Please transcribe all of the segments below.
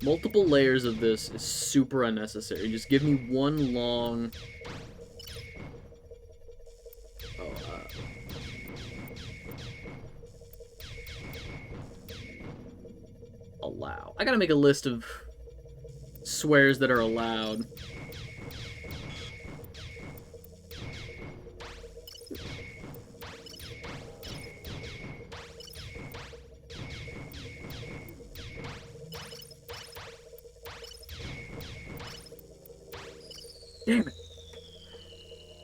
Multiple layers of this is super unnecessary. Just give me one long... Oh, allow. I gotta make a list of swears that are allowed. Damn it.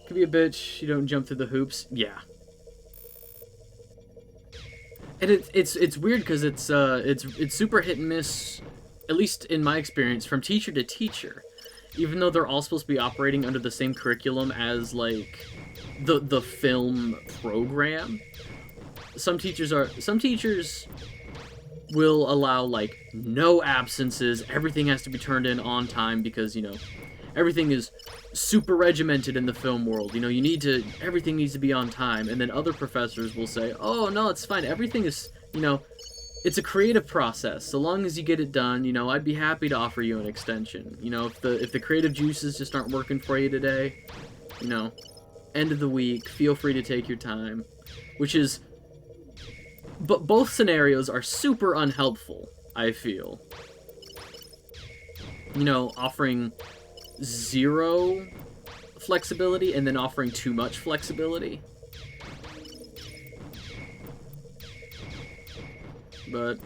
Could be a bitch, you don't jump through the hoops. Yeah. And it's weird because it's super hit and miss, at least in my experience, from teacher to teacher. Even though they're all supposed to be operating under the same curriculum as like the film program, some teachers will allow like no absences. Everything has to be turned in on time because, you know, everything is super regimented in the film world. You know, everything needs to be on time. And then other professors will say, oh, no, it's fine. Everything is, you know, it's a creative process. So long as you get it done, you know, I'd be happy to offer you an extension. You know, if the creative juices just aren't working for you today, you know, end of the week, feel free to take your time. Which is, but both scenarios are super unhelpful, I feel. You know, offering zero flexibility and then offering too much flexibility. But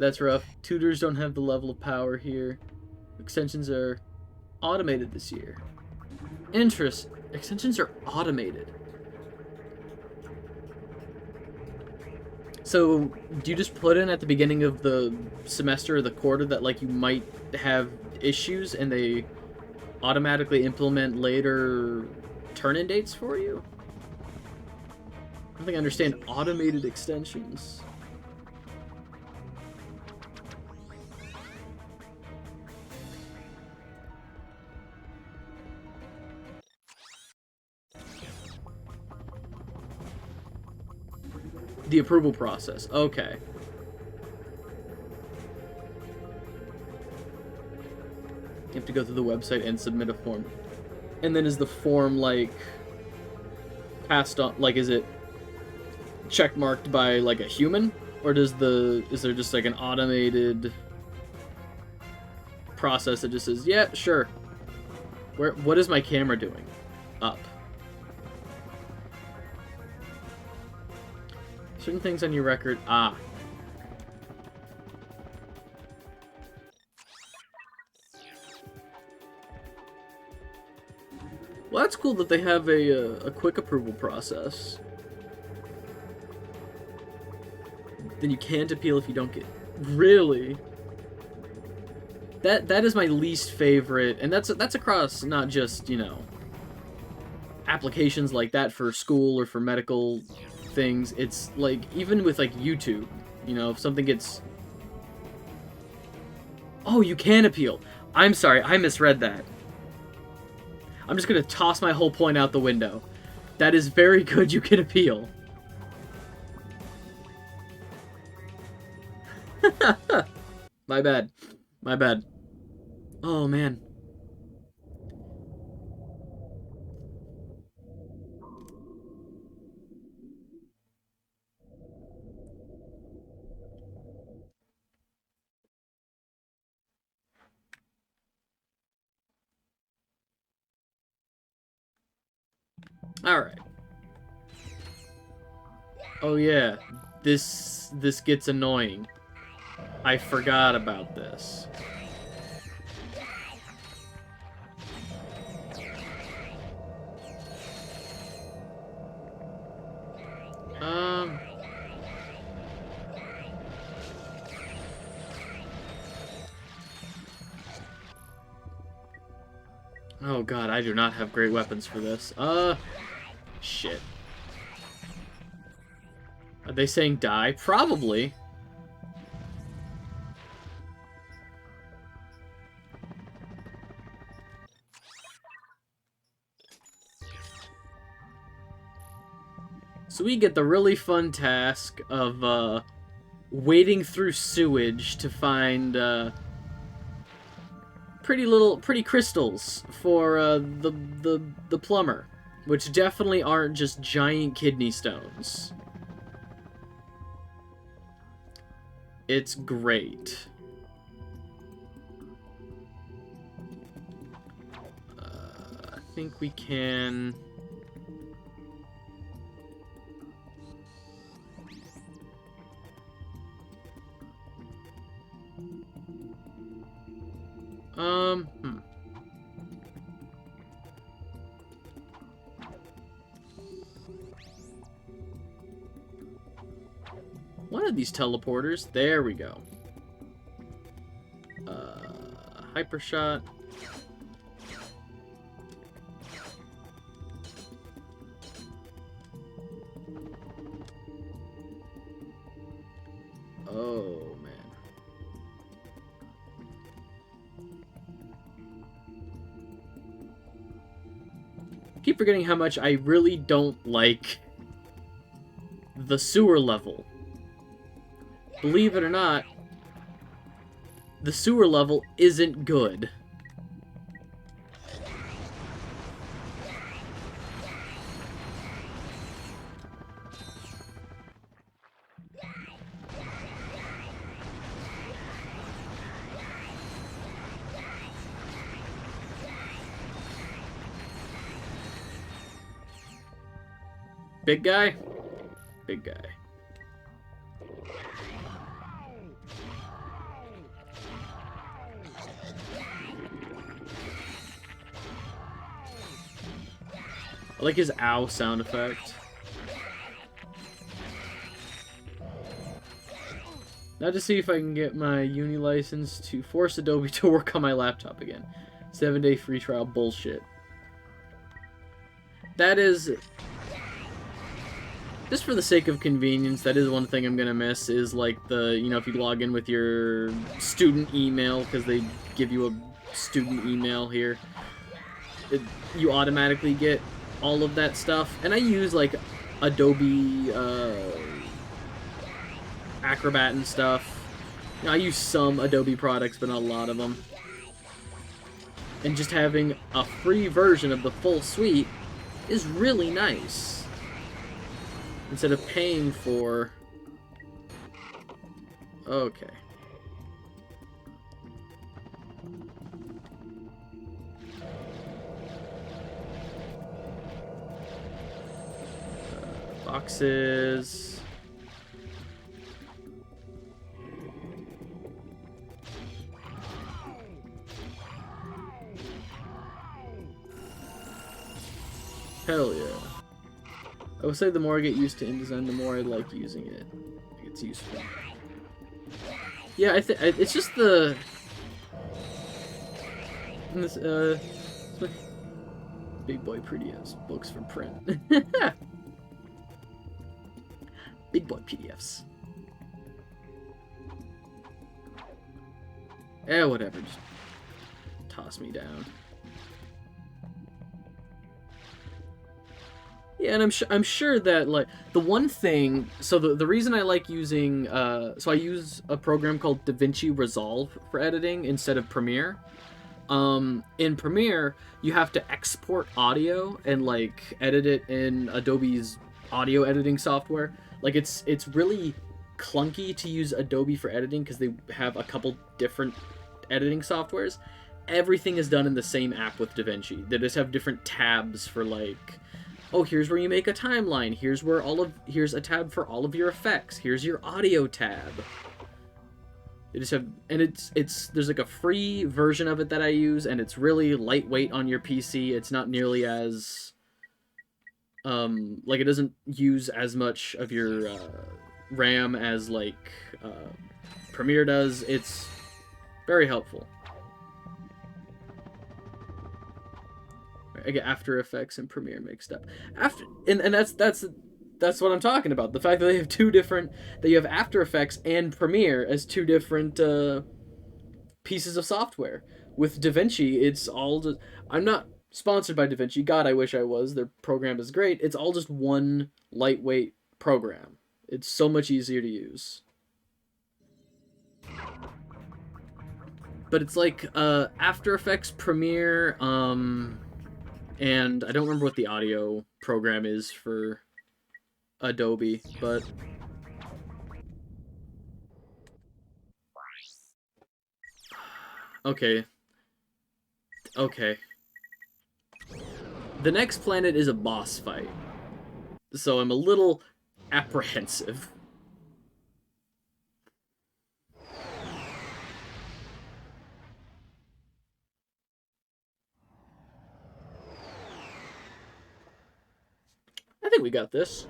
that's rough. Tutors don't have the level of power here. Extensions are automated this year. Extensions are automated. So, do you just put in at the beginning of the semester or the quarter that, like, you might have issues and they automatically implement later turn-in dates for you? I don't think I understand automated extensions. The approval process. Okay. You have to go through the website and submit a form. And then is the form, like, passed on, like, is it checkmarked by, like, a human? Or is there just, like, an automated process that just says, yeah, sure. What is my camera doing? Up. Certain things on your record. Ah. Well, that's cool that they have a quick approval process. Then you can't appeal if you don't get... Really? That is my least favorite, and that's across not just, you know, applications like that for school or for medical things. It's like, even with like YouTube, you know, if something gets... Oh, you can appeal. I'm sorry, I misread that. I'm just gonna toss my whole point out the window. That is very good, you can appeal. My bad. My bad. Oh, man. Alright. Oh yeah, this gets annoying. I forgot about this. Oh god, I do not have great weapons for this. Shit. Are they saying die? Probably. So we get the really fun task of wading through sewage to find pretty crystals for the plumber, which definitely aren't just giant kidney stones. It's great. I think we can. One of these teleporters. There we go. Hyper shot. Oh, man. Keep forgetting how much I really don't like the sewer level. Believe it or not, the sewer level isn't good. Big guy? Big guy. I like his ow sound effect. Now to see if I can get my uni license to force Adobe to work on my laptop again. 7-day free trial bullshit. That is... Just for the sake of convenience, that is one thing I'm gonna miss, is like the, you know, if you log in with your student email, because they give you a student email here, you automatically get all of that stuff. And I use like Adobe Acrobat and stuff. You know, I use some Adobe products, but not a lot of them. And just having a free version of the full suite is really nice. Instead of paying for... Okay. Boxes. Hell yeah. I would say the more I get used to InDesign, the more I like using it. It's useful. Yeah, it's just the... This, big boy PDFs, books for print. Big boy PDFs. Eh, whatever, just toss me down. Yeah, and I'm sure that, like, the one thing, so the reason I like using, so I use a program called DaVinci Resolve for editing instead of Premiere. In Premiere, you have to export audio and, like, edit it in Adobe's audio editing software. Like, it's really clunky to use Adobe for editing because they have a couple different editing softwares. Everything is done in the same app with DaVinci. They just have different tabs for, like... Oh, here's where you make a timeline. Here's where here's a tab for all of your effects. Here's your audio tab. They just have, and there's like a free version of it that I use, and it's really lightweight on your PC. It's not nearly as, like, it doesn't use as much of your RAM as like Premiere does. It's very helpful. I get After Effects and Premiere mixed up. And that's what I'm talking about. The fact that they have that you have After Effects and Premiere as two different pieces of software. With DaVinci, it's all just, I'm not sponsored by DaVinci. God, I wish I was. Their program is great. It's all just one lightweight program. It's so much easier to use. But it's like After Effects, Premiere, and I don't remember what the audio program is for Adobe, but okay. Okay. The next planet is a boss fight, so I'm a little apprehensive. I think we got this.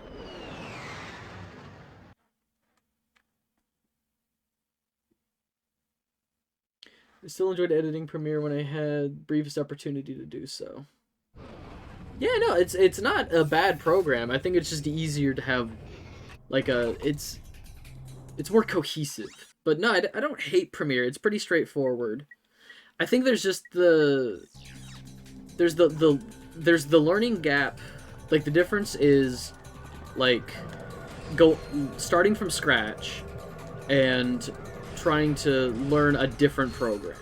I still enjoyed editing Premiere when I had briefest opportunity to do so. Yeah, no, it's not a bad program. I think it's just easier to have, like, it's more cohesive. But no, I don't hate Premiere. It's pretty straightforward. I think there's just there's the learning gap. Like, the difference is, like, starting from scratch and trying to learn a different program,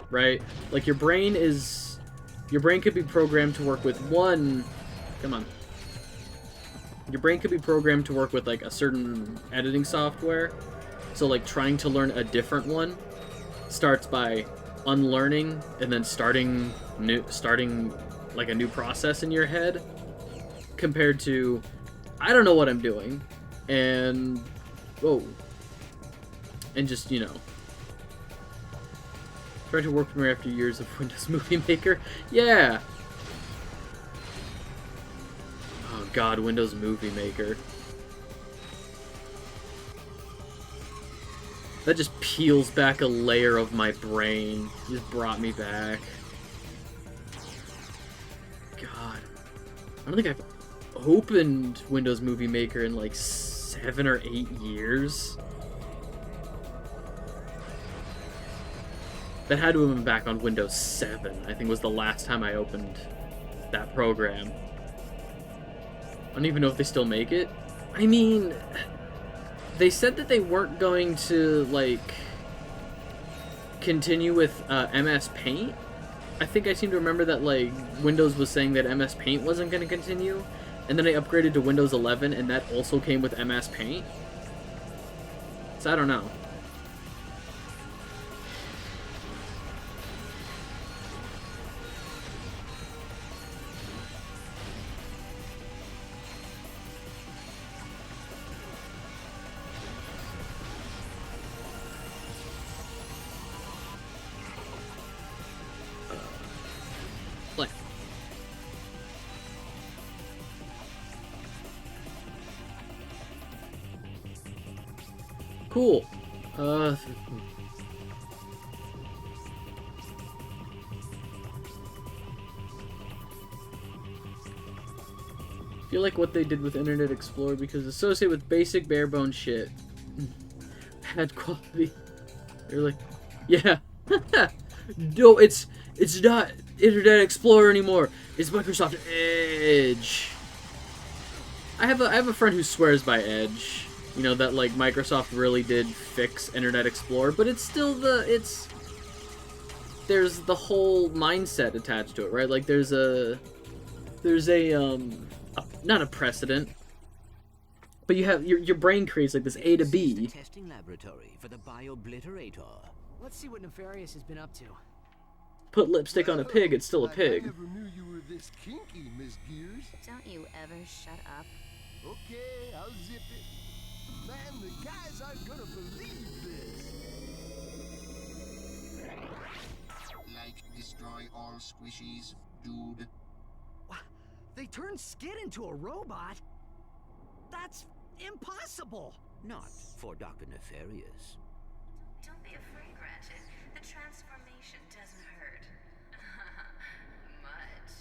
right? Like, your brain could be programmed to work with one. Come on. Your brain could be programmed to work with, like, a certain editing software. So, like, trying to learn a different one starts by unlearning and then starting like a new process in your head, compared to, I don't know what I'm doing, and just, you know, trying to work Premiere after years of Windows Movie Maker. Yeah. Oh God, Windows Movie Maker. That just peels back a layer of my brain. Just brought me back. God. I don't think I've opened Windows Movie Maker in like 7 or 8 years. That had to have been back on Windows 7, I think was the last time I opened that program. I don't even know if they still make it. I mean, they said that they weren't going to, like, continue with MS Paint. I think I seem to remember that, like, Windows was saying that MS Paint wasn't going to continue, and then I upgraded to Windows 11, and that also came with MS Paint. So I don't know. Cool. Feel like what they did with Internet Explorer because it's associated with basic bare bones shit. Bad quality. They're like, yeah. No, it's not Internet Explorer anymore. It's Microsoft Edge. I have a friend who swears by Edge. You know, that, like, Microsoft really did fix Internet Explorer, but it's still there's the whole mindset attached to it, right? Like, there's not a precedent, but you have, your brain creates, like, this A to B. The testing laboratory for the biobliterator. Let's see what Nefarious has been up to. Put lipstick on a pig, it's still a pig. I never knew you were this kinky, Miss Gears. Don't you ever shut up. Okay, I'll zip it. Man, the guys aren't gonna believe this. Like, destroy all squishies, dude. What? They turned Skid into a robot? That's impossible. Not for Dr. Nefarious. Don't be afraid, Ratchet. The transformation doesn't hurt. Much.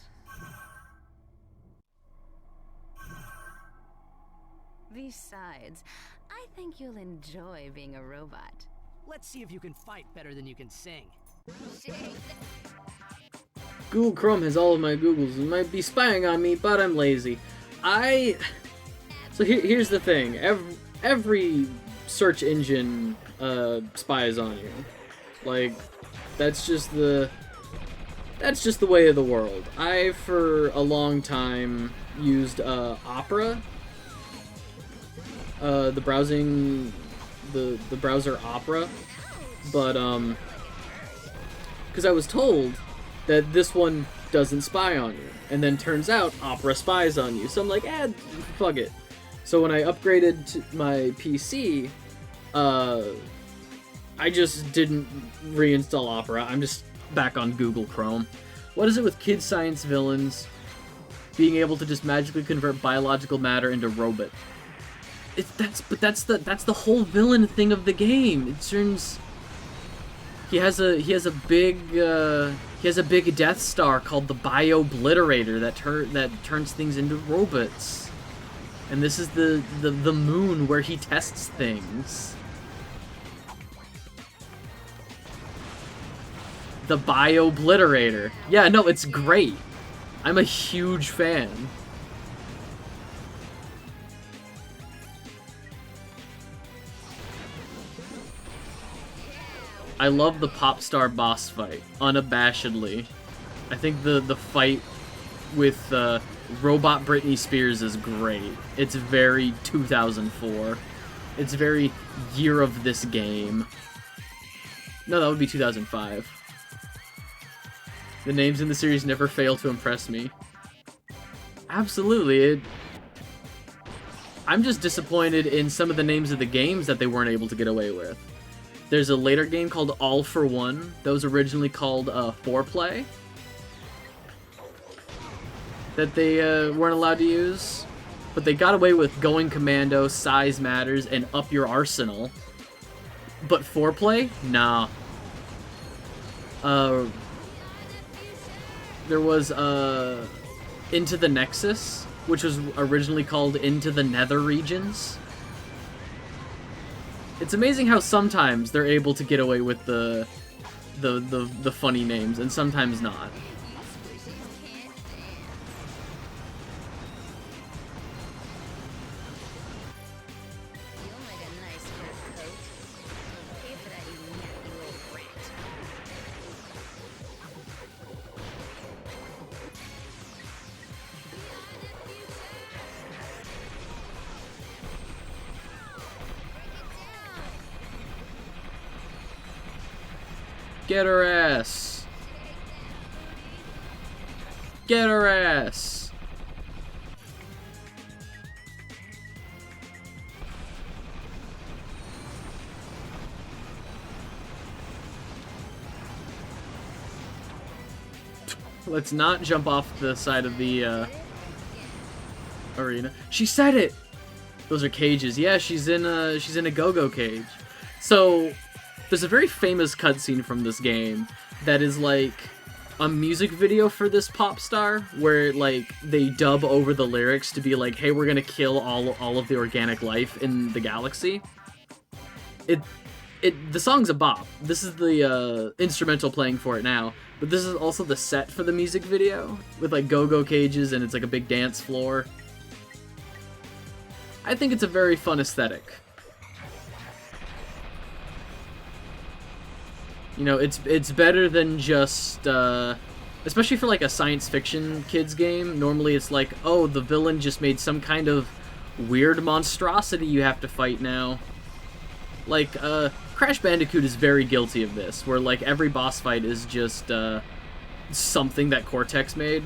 Besides, I think you'll enjoy being a robot. Let's see if you can fight better than you can sing. Shake. Google Chrome has all of my Googles. It might be spying on me, but I'm lazy. So here's the thing. Every search engine spies on you. Like, that's just the way of the world. I, for a long time, used Opera. The browser Opera. But, because I was told that this one doesn't spy on you. And then turns out Opera spies on you. So I'm like, fuck it. So when I upgraded to my PC, I just didn't reinstall Opera. I'm just back on Google Chrome. What is it with kid science villains being able to just magically convert biological matter into robot? That's the whole villain thing of the game. It turns. He has a big Death Star called the Bio-Obliterator that turns things into robots. And this is the moon where he tests things. The Bio-Obliterator. Yeah, no, it's great. I'm a huge fan. I love the Popstar boss fight, unabashedly. I think the fight with Robot Britney Spears is great. It's very 2004. It's very year of this game. No, that would be 2005. The names in the series never fail to impress me. Absolutely, I'm just disappointed in some of the names of the games that they weren't able to get away with. There's a later game called All for One that was originally called Foreplay that they weren't allowed to use, but they got away with Going Commando, Size Matters, and Up Your Arsenal. But Foreplay? Nah. There was Into the Nexus, which was originally called Into the Nether Regions. It's amazing how sometimes they're able to get away with the funny names, and sometimes not. Get her ass! Get her ass! Let's not jump off the side of the arena. She said it! Those are cages. Yeah, she's in a go-go cage. So there's a very famous cutscene from this game that is like a music video for this pop star where like they dub over the lyrics to be like, hey, we're gonna kill all of the organic life in the galaxy. The song's a bop. This is the instrumental playing for it now, but this is also the set for the music video with like go-go cages and it's like a big dance floor. I think it's a very fun aesthetic. You know, it's better than just, especially for like a science fiction kids game. Normally it's like, oh, the villain just made some kind of weird monstrosity you have to fight now. Like, Crash Bandicoot is very guilty of this, where like every boss fight is just, something that Cortex made.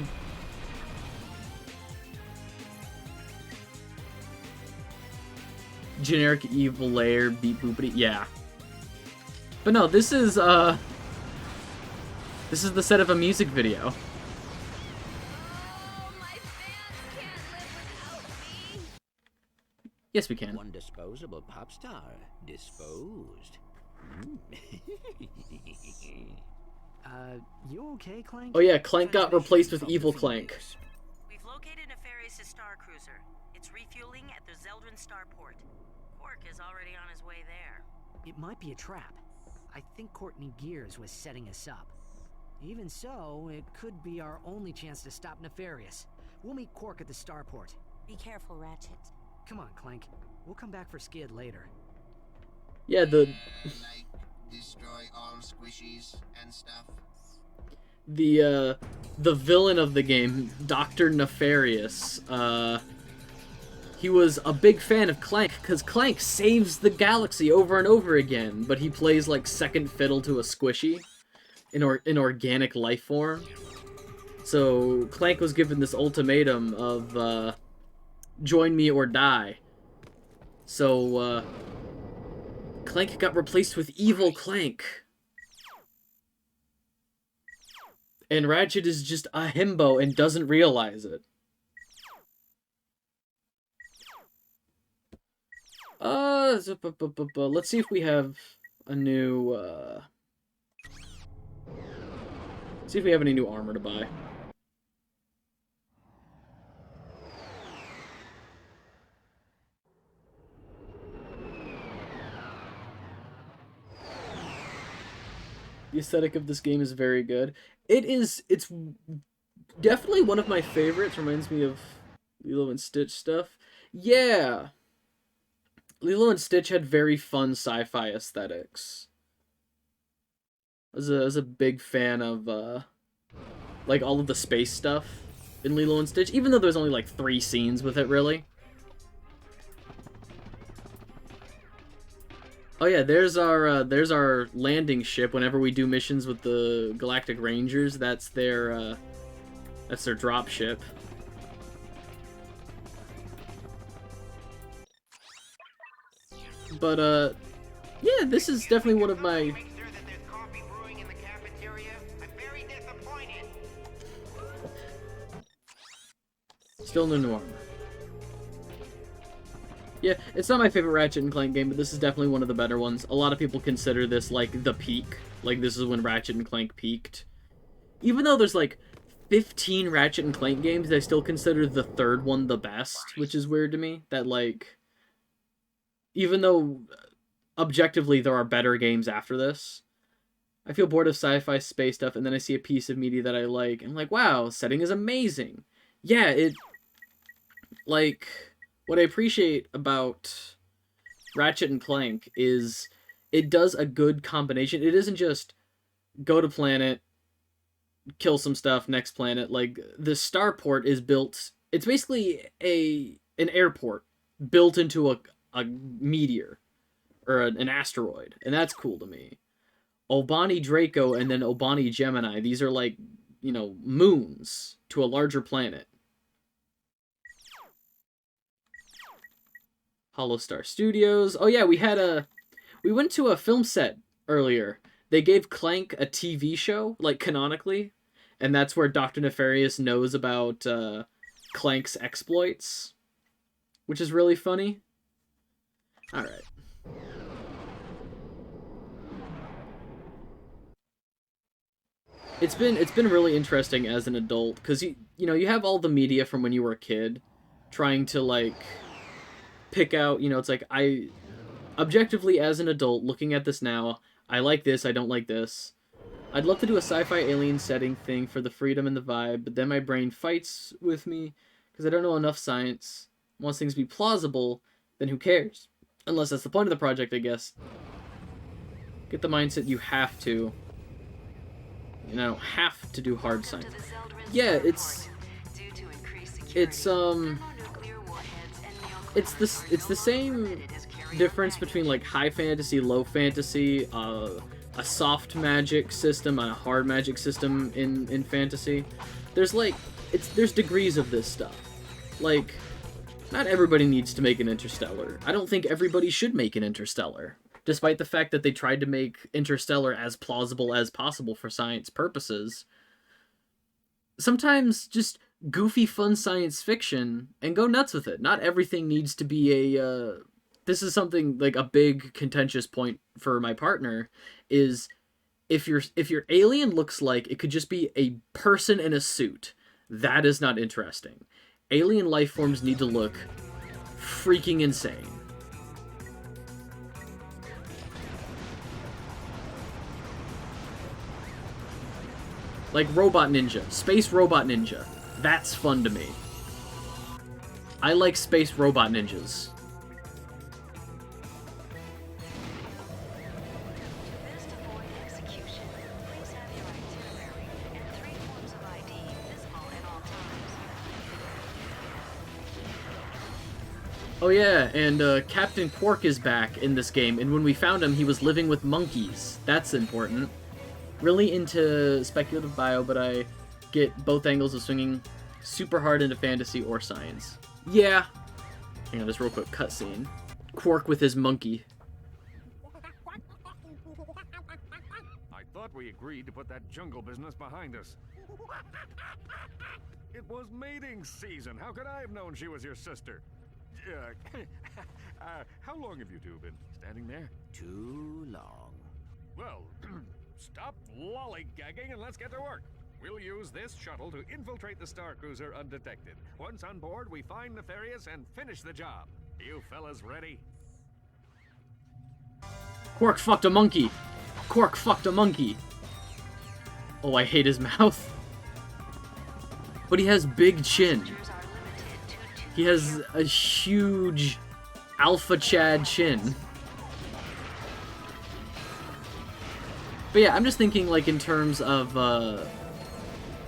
Generic evil lair, beep boopity, yeah. But no, this is the set of a music video. Yes, we can. One disposable pop star disposed. You okay, Clank? Oh yeah, Clank got replaced with Evil Clank. We've located Nefarious' star cruiser. It's refueling at the Zeldrin starport. Quark is already on his way there. It might be a trap. I think Courtney Gears was setting us up. Even so, it could be our only chance to stop Nefarious. We'll meet Quark at the starport. Be careful, Ratchet. Come on, Clank. We'll come back for Skid later. Yeah, the Like destroy all squishies and stuff. the villain of the game, Dr. Nefarious, he was a big fan of Clank, because Clank saves the galaxy over and over again, but he plays like second fiddle to a squishy, an organic life form. So Clank was given this ultimatum of, join me or die. So, Clank got replaced with evil Clank. And Ratchet is just a himbo and doesn't realize it. Let's see if we have a new, see if we have any new armor to buy. The aesthetic of this game is very good. It's definitely one of my favorites. Reminds me of Lilo and Stitch stuff. Yeah. Lilo and Stitch had very fun sci-fi aesthetics. I was a big fan of, like, all of the space stuff in Lilo and Stitch, even though there's only, like, 3 scenes with it, really. Oh yeah, there's our landing ship. Whenever we do missions with the Galactic Rangers, that's their drop ship. But yeah, this is definitely one of my. Still no new armor. Yeah, it's not my favorite Ratchet and Clank game, but this is definitely one of the better ones. A lot of people consider this, like, the peak. Like, this is when Ratchet and Clank peaked. Even though there's, like, 15 Ratchet and Clank games, I still consider the third one the best, which is weird to me. That, like, even though, objectively, there are better games after this, I feel bored of sci-fi space stuff, and then I see a piece of media that I like, and I'm like, wow, setting is amazing. Yeah, like, what I appreciate about Ratchet and Clank is it does a good combination. It isn't just go to planet, kill some stuff, next planet. Like, the starport is built... It's basically an airport built into a meteor, or an asteroid, and that's cool to me. Albani Draco and then Albani Gemini, these are like, you know, moons to a larger planet. Hollow-Star Studios. Oh yeah, we went to a film set earlier. They gave Clank a TV show, like, canonically, and that's where Dr. Nefarious knows about Clank's exploits, which is really funny. Alright. It's been really interesting as an adult, because you know, you have all the media from when you were a kid, trying to, like, pick out, you know, it's like, objectively as an adult, looking at this now, I like this, I don't like this. I'd love to do a sci-fi alien setting thing for the freedom and the vibe, but then my brain fights with me, because I don't know enough science. Wants things to be plausible, then who cares? Unless that's the point of the project, I guess. Get the mindset you have to. You know, have to do hard science. Yeah, it's the same difference between, like, high fantasy, low fantasy, a soft magic system and a hard magic system in fantasy. There's, like, there's degrees of this stuff. Like, not everybody needs to make an Interstellar. I don't think everybody should make an Interstellar, despite the fact that they tried to make Interstellar as plausible as possible for science purposes. Sometimes just goofy, fun science fiction, and go nuts with it. Not everything needs to be a... This is something, like, a big contentious point for my partner, is if your alien looks like it could just be a person in a suit, that is not interesting. Alien life forms need to look freaking insane. Like Robot Ninja. Space Robot Ninja. That's fun to me. I like space robot ninjas. Best avoid execution. Please have your itinerary and 3 forms of ID visible at all times. Oh yeah, and Captain Quark is back in this game, and when we found him, he was living with monkeys. That's important. Really into speculative bio, but I get both angles of swinging super hard into fantasy or science. Yeah. Hang on, just real quick, cutscene. Quark with his monkey. I thought we agreed to put that jungle business behind us. It was mating season. How could I have known she was your sister? How long have you two been standing there? Too long. Well, stop lollygagging and let's get to work. We'll use this shuttle to infiltrate the Star Cruiser undetected. Once on board, we find Nefarious and finish the job. You fellas ready? Quark fucked a monkey. Quark fucked a monkey. Oh, I hate his mouth. But he has big chin. He has a huge Alpha Chad chin. But yeah, I'm just thinking like in terms of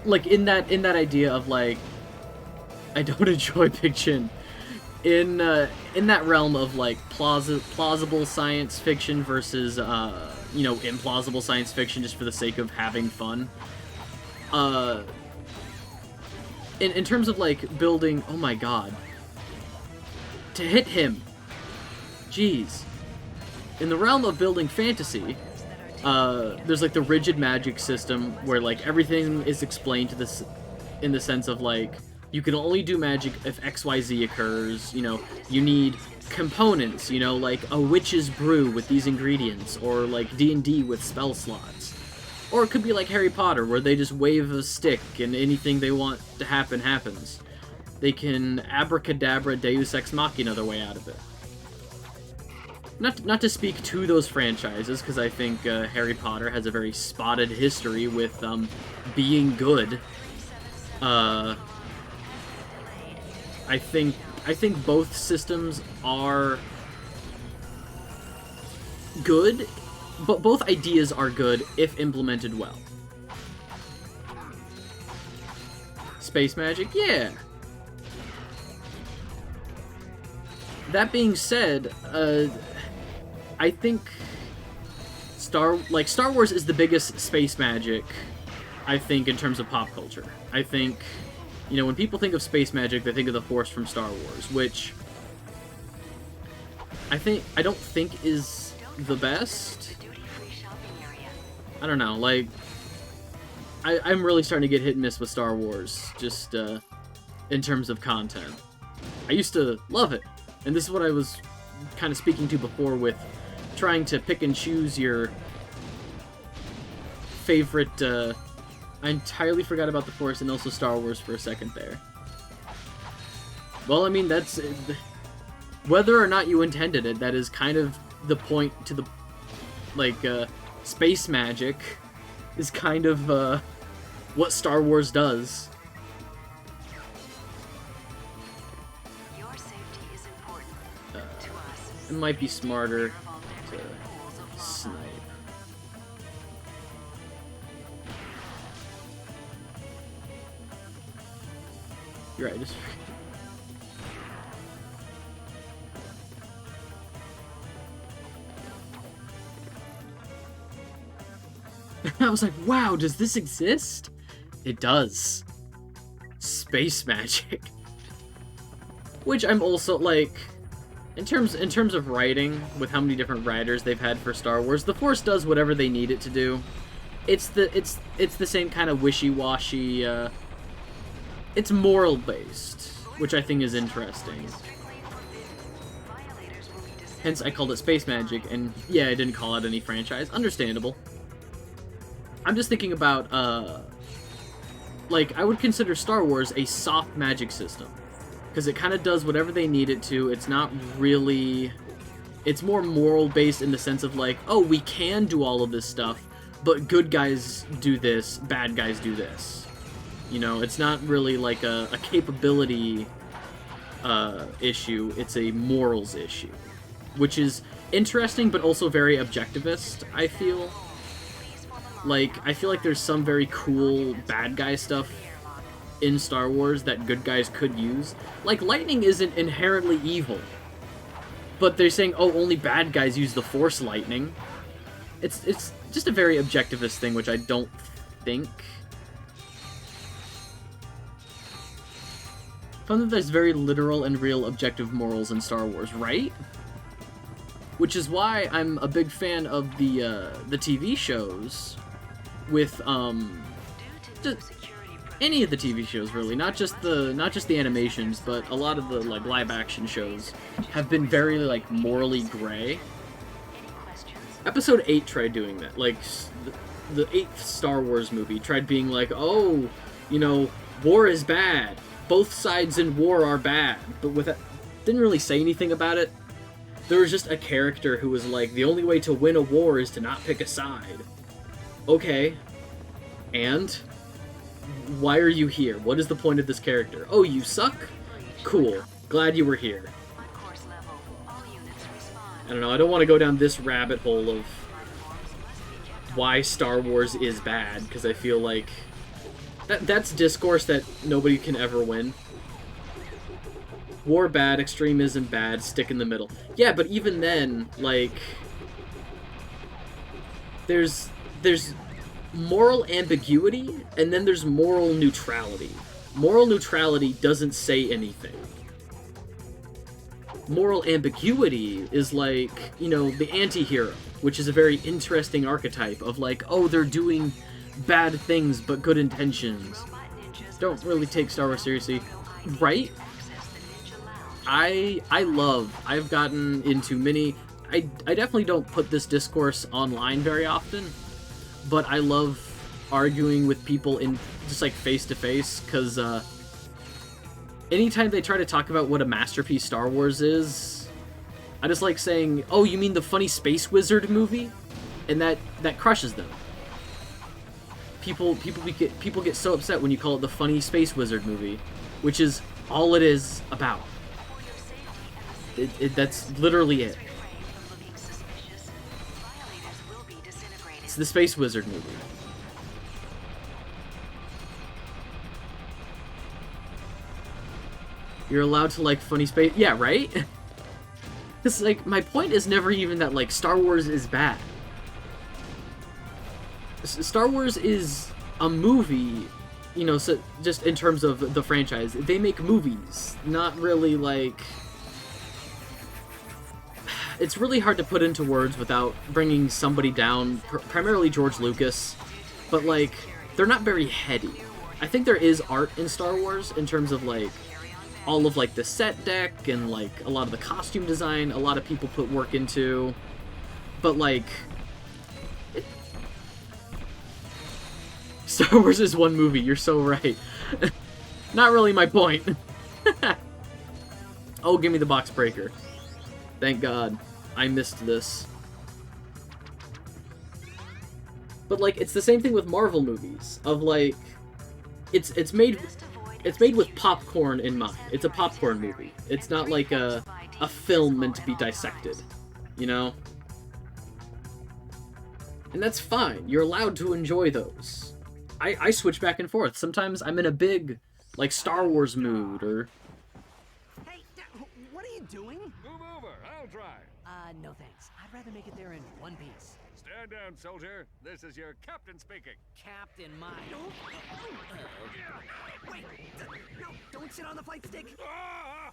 like in that idea of like I don't enjoy big chin. In that realm of like plausible science fiction versus you know, implausible science fiction just for the sake of having fun. In terms of like building, oh my god, to hit him, jeez. In the realm of building fantasy, there's like the rigid magic system where like everything is explained to this in the sense of like you can only do magic if XYZ occurs. You know, you need components. You know, like a witch's brew with these ingredients, or like D&D with spell slots. Or it could be like Harry Potter, where they just wave a stick and anything they want to happen happens. They can abracadabra Deus Ex Machina their way out of it. Not to speak to those franchises, because I think Harry Potter has a very spotted history with being good. I think both systems are good. But both ideas are good if implemented well. Space magic, yeah. That being said, I think Star Wars is the biggest space magic, I think, in terms of pop culture. I think, you know, when people think of space magic, they think of the Force from Star Wars, which I don't think is the best. I don't know, like, I'm really starting to get hit and miss with Star Wars, just, in terms of content. I used to love it, and this is what I was kind of speaking to before with trying to pick and choose your favorite, I entirely forgot about the Force and also Star Wars for a second there. Well, I mean, that's, whether or not you intended it, that is kind of the point to the, like, space magic is kind of what Star Wars does. Your safety is important to us. It might be smarter to snipe. You're right, just... I was like, wow, does this exist? It does. Space magic. Which I'm also, like, in terms of writing, with how many different writers they've had for Star Wars, the Force does whatever they need it to do. It's the same kind of wishy-washy, it's moral-based, which I think is interesting. Hence, I called it space magic, and yeah, I didn't call out any franchise. Understandable. I'm just thinking about, like, I would consider Star Wars a soft magic system. Because it kind of does whatever they need it to. It's not really... It's more moral-based in the sense of, like, oh, we can do all of this stuff, but good guys do this, bad guys do this. You know, it's not really like a capability issue, it's a morals issue. Which is interesting, but also very objectivist, I feel. Like, I feel like there's some very cool bad guy stuff in Star Wars that good guys could use. Like, lightning isn't inherently evil. But they're saying, oh, only bad guys use the Force lightning. It's just a very objectivist thing, which I don't think. Fun that there's very literal and real objective morals in Star Wars, right? Which is why I'm a big fan of the TV shows with just any of the TV shows really, not just the animations, but a lot of the like live action shows have been very like morally gray. Episode 8 tried doing that. Like the 8th Star Wars movie tried being like, "Oh, you know, war is bad. Both sides in war are bad." But with that, didn't really say anything about it. There was just a character who was like, the only way to win a war is to not pick a side. Okay. And? Why are you here? What is the point of this character? Oh, you suck? Cool. Glad you were here. I don't know, I don't want to go down this rabbit hole of why Star Wars is bad, because I feel like that's discourse that nobody can ever win. War bad, extremism bad, stick in the middle. Yeah, but even then, like, there's moral ambiguity, and then there's moral neutrality. Moral neutrality doesn't say anything. Moral ambiguity is like, you know, the anti-hero, which is a very interesting archetype of like, oh, they're doing bad things but good intentions. Don't really take Star Wars seriously, right? I've gotten into many, I definitely don't put this discourse online very often, but I love arguing with people in just like face to face, because anytime they try to talk about what a masterpiece Star Wars is, I just like saying, oh, you mean the funny Space Wizard movie? And that crushes them. People get so upset when you call it the funny Space Wizard movie, which is all it is about. That's literally it. It's the Space Wizard movie. You're allowed to like funny space... Yeah, right? It's like, my point is never even that, like, Star Wars is bad. Star Wars is a movie, you know, so just in terms of the franchise. They make movies, not really, like... It's really hard to put into words without bringing somebody down, primarily George Lucas, but, like, they're not very heady. I think there is art in Star Wars in terms of, like, all of, like, the set deck and, like, a lot of the costume design, a lot of people put work into, but, like, Star Wars is one movie, you're so right. Not really my point. Oh, give me the box breaker. Thank God. I missed this. But, like, it's the same thing with Marvel movies, of, like, it's made with popcorn in mind. It's a popcorn movie. It's not like a film meant to be dissected, you know? And that's fine. You're allowed to enjoy those. I switch back and forth. Sometimes I'm in a big, like, Star Wars mood, or... Hey, what are you doing? Move over, I'll try. No thanks. I'd rather make it there in one piece. Stand down, soldier. This is your captain speaking. Captain Mine. Wait! No, don't sit on the flight stick! Ah!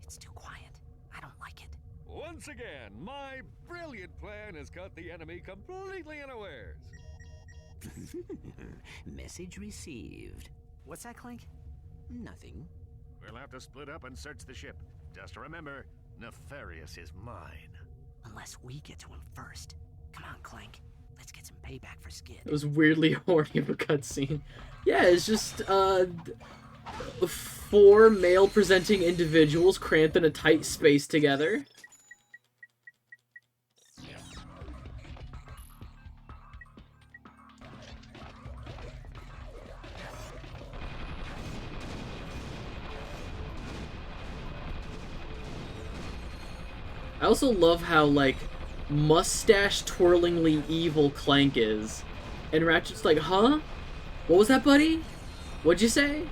It's too quiet. I don't like it. Once again, my brilliant plan has caught the enemy completely unawares. Message received. What's that, Clank? Nothing. We'll have to split up and search the ship. Just remember, Nefarious is mine. Unless we get to him first. Come on, Clank. Let's get some payback for Skid. It was weirdly horny of a cutscene. Yeah, it's just, 4 male-presenting individuals cramped in a tight space together. also love how, like, mustache-twirlingly evil Clank is. And Ratchet's like, huh? What was that, buddy? What'd you say?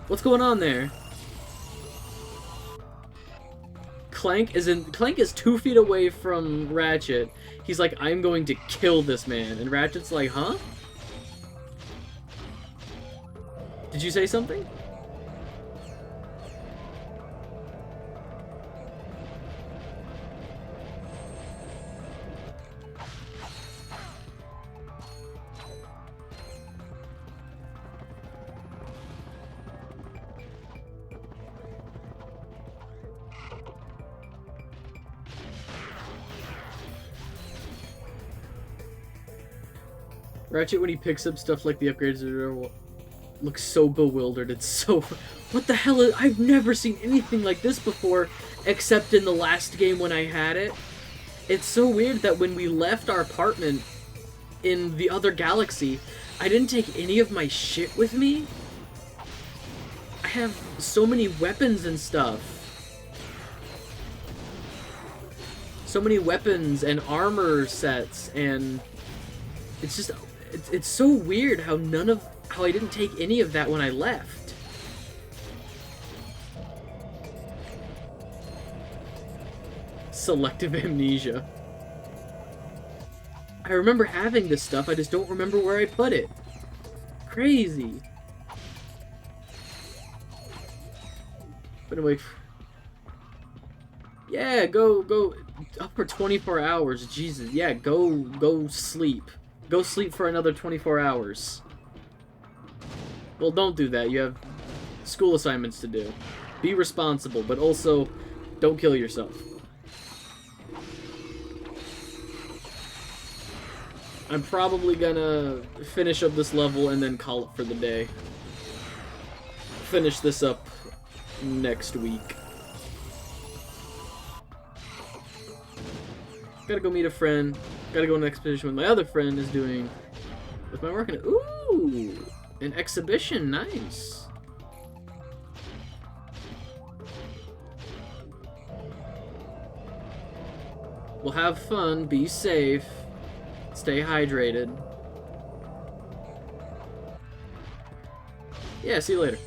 What's going on there? Clank is 2 feet away from Ratchet. He's like, I'm going to kill this man. And Ratchet's like, huh? Did you say something? Ratchet, when he picks up stuff like the upgrades, looks so bewildered. It's so... What the hell is... I've never seen anything like this before, except in the last game when I had it. It's so weird that when we left our apartment in the other galaxy, I didn't take any of my shit with me. I have so many weapons and stuff. So many weapons and armor sets, and it's just... It's so weird how I didn't take any of that when I left. Selective amnesia. I remember having this stuff, I just don't remember where I put it. Crazy. But anyway, yeah, go up for 24 hours. Jesus, yeah, go sleep. Go sleep for another 24 hours. Well, don't do that. You have school assignments to do. Be responsible, but also don't kill yourself. I'm probably gonna finish up this level and then call it for the day. Finish this up next week. Gotta go meet a friend. Gotta go on an expedition with my other friend is doing... With my work in it. Ooh! An exhibition. Nice. We'll have fun. Be safe. Stay hydrated. Yeah, see you later.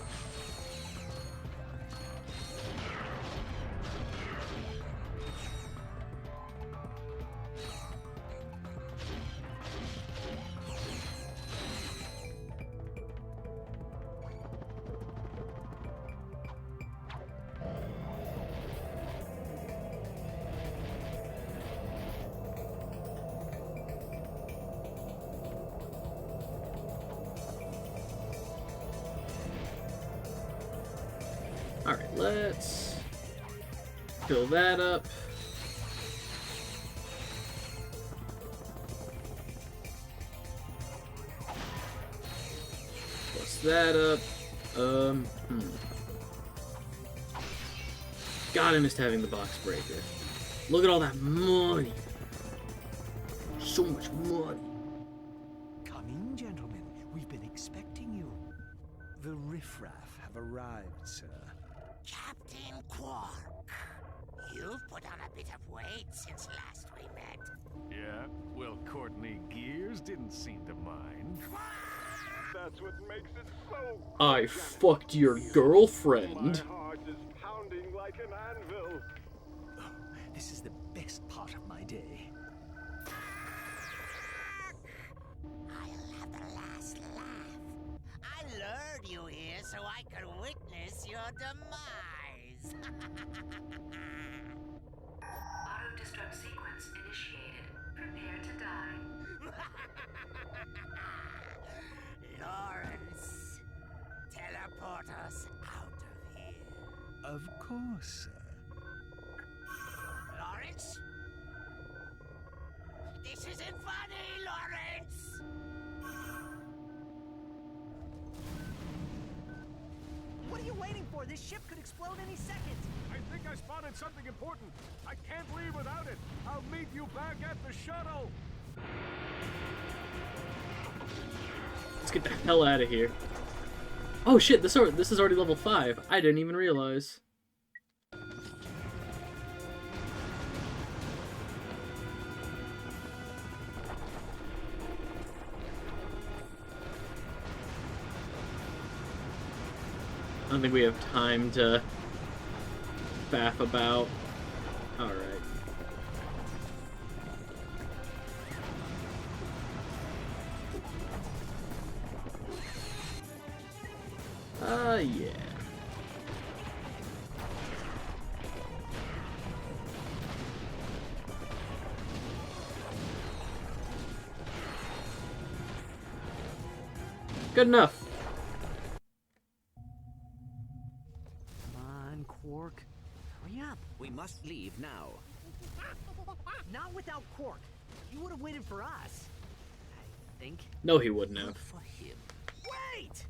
Alright, let's fill that up. Plus that up. God, I missed having the box breaker. Look at all that money. So much money. Come in, gentlemen. We've been expecting you. The riffraff have arrived, sir. Captain Quark, you've put on a bit of weight since last we met. Yeah? Well, Courtney Gears didn't seem to mind. That's what makes it so... I fucked your girlfriend. My heart is pounding like an anvil. Oh, this is the best part of my day. I'll have the last laugh. I lured you here so I could witness your demise. Auto-destruct sequence initiated. Prepare to die. Lawrence, teleport us out of here. Of course, sir. Lawrence? This isn't funny, Lawrence! What are you waiting for? This ship could explode any second. I think I spotted something important. I can't leave without it. I'll meet you back at the shuttle. Let's get the hell out of here. Oh shit, this is already level 5. I didn't even realize. don't think we have time to faff about. Alright. Yeah. Good enough. Come on, Quark. Hurry up. We must leave now. Not without Quark. He would have waited for us. I think. No, he wouldn't have. Good for him. Wait!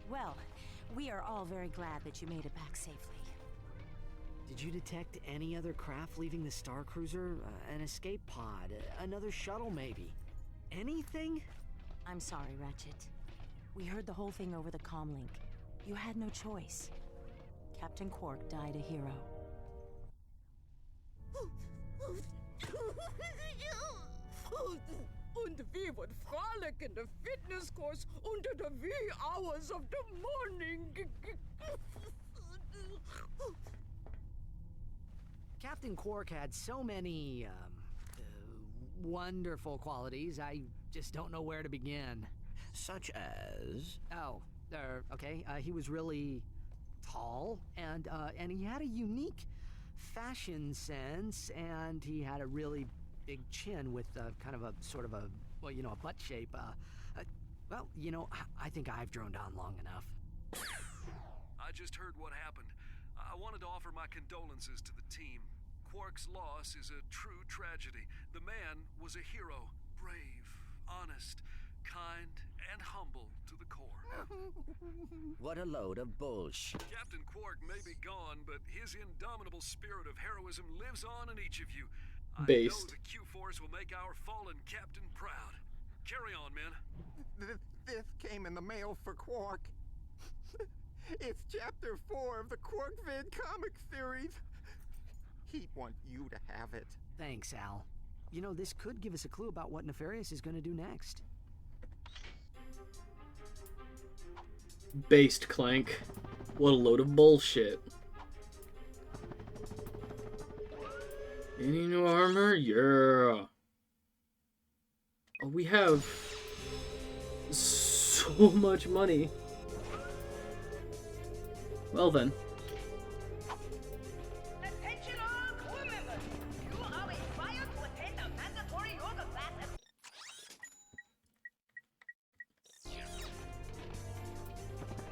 Well, we are all very glad that you made it back safely. Did you detect any other craft leaving the Star Cruiser? An escape pod? Another shuttle, maybe? Anything? I'm sorry, Ratchet. We heard the whole thing over the comlink. You had no choice. Captain Quark died a hero. Und we would frolic in the fitness course under the wee hours of the morning. Captain Quark had so many, wonderful qualities, I just don't know where to begin. Such as? Oh, okay, he was really tall, and he had a unique fashion sense, and he had a really big chin with kind of a sort of a, well, you know, a butt shape. Well, you know, I think I've droned on long enough. I just heard what happened. I wanted to offer my condolences to the team. Quark's loss is a true tragedy. The man was a hero, brave, honest, kind, and humble to the core. What a load of bullshit. Captain Quark may be gone, but his indomitable spirit of heroism lives on in each of you. Based. I know the Q-Force will make our fallen captain proud. Carry on, men. This came in the mail for Quark. It's chapter 4 of the Quarkvid comic series. He'd want you to have it. Thanks, Al. You know, this could give us a clue about what Nefarious is going to do next. Based, Clank. What a load of bullshit. Any new armor? Yeah. Oh, we have so much money. Well then. Attention all crew members! You are required to attend a mandatory yoga class.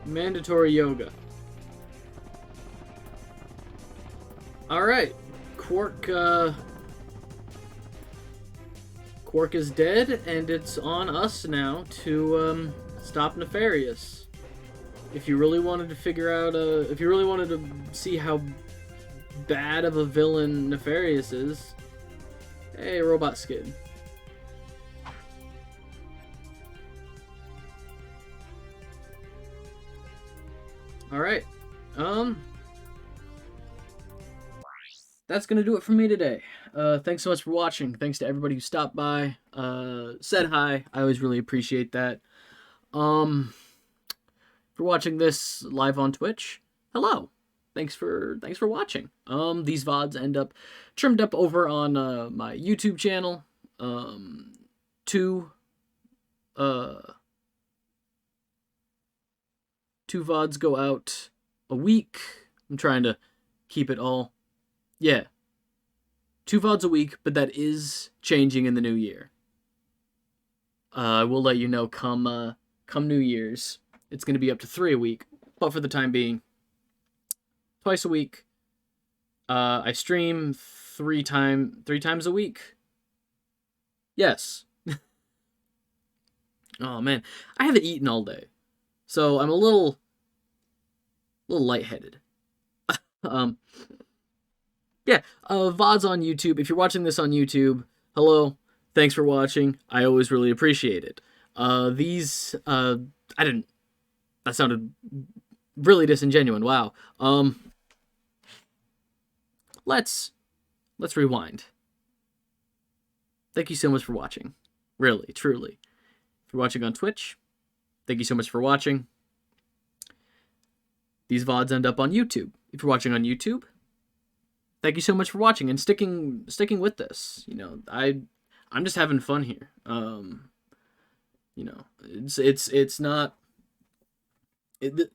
Mandatory yoga. Alright. Quark is dead, and it's on us now to stop Nefarious. If you really wanted to figure out, if you really wanted to see how bad of a villain Nefarious is, hey, Robot Skid. Alright, that's gonna do it for me today. Thanks so much for watching. Thanks to everybody who stopped by, said hi. I always really appreciate that. For watching this live on Twitch, hello. Thanks for watching. These VODs end up trimmed up over on my YouTube channel. Two VODs go out a week. I'm trying to keep it all. Yeah. 2 VODs a week, but that is changing in the new year. I will let you know come New Year's. It's going to be up to 3 a week, but for the time being, twice a week. I stream three times a week. Yes. Oh man, I haven't eaten all day, so I'm a little lightheaded. Yeah, VODs on YouTube. If you're watching this on YouTube, hello, thanks for watching. I always really appreciate it. That sounded really disingenuous. Wow. Let's rewind. Thank you so much for watching. Really, truly. If you're watching on Twitch, thank you so much for watching. These VODs end up on YouTube. If you're watching on YouTube, thank you so much for watching and sticking with this. You know, I'm just having fun here. You know, it's not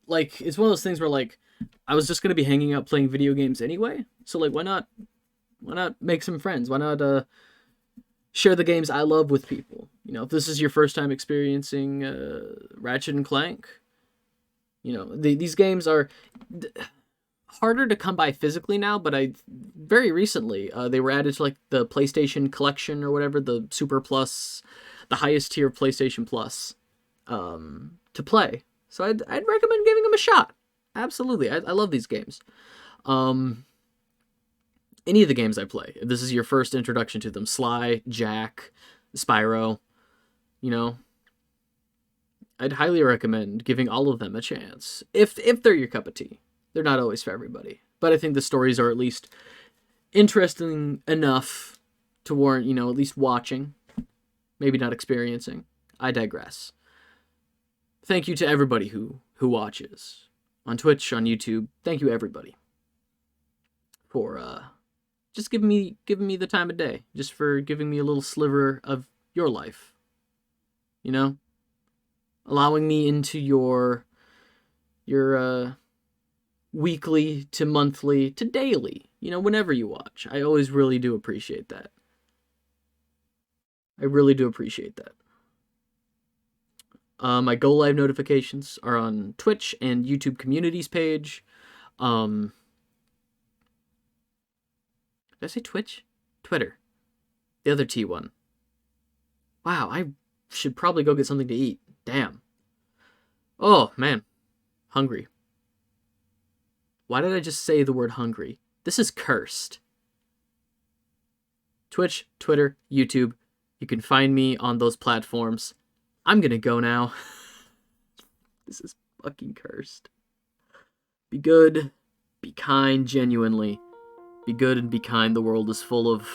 like it's one of those things where like I was just gonna be hanging out playing video games anyway. So like, why not make some friends? Why not share the games I love with people? You know, if this is your first time experiencing Ratchet and Clank, you know, these games are harder to come by physically now, but very recently they were added to like the PlayStation Collection or whatever, the Super Plus, the highest tier of PlayStation Plus, to play. So I'd recommend giving them a shot. Absolutely, I love these games. Any of the games I play, if this is your first introduction to them, Sly, Jack, Spyro, you know, I'd highly recommend giving all of them a chance. If they're your cup of tea. They're not always for everybody. But I think the stories are at least interesting enough to warrant, you know, at least watching. Maybe not experiencing. I digress. Thank you to everybody who watches. On Twitch, on YouTube. Thank you, everybody. For just giving me the time of day. Just for giving me a little sliver of your life. You know? Allowing me into your weekly to monthly to daily, you know, whenever you watch. I always really do appreciate that. I really do appreciate that. My Go Live notifications are on Twitch and YouTube communities page. Did I say Twitch? Twitter. The other T one. Wow, I should probably go get something to eat. Damn. Oh, man. Hungry. Why did I just say the word hungry? This is cursed. Twitch, Twitter, YouTube. You can find me on those platforms. I'm gonna go now. This is fucking cursed. Be good. Be kind, genuinely. Be good and be kind. The world is full of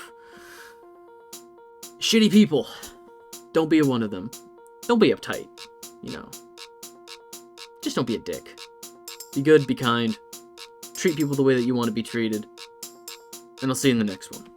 shitty people. Don't be one of them. Don't be uptight. You know. Just don't be a dick. Be good, be kind. Treat people the way that you want to be treated. And I'll see you in the next one.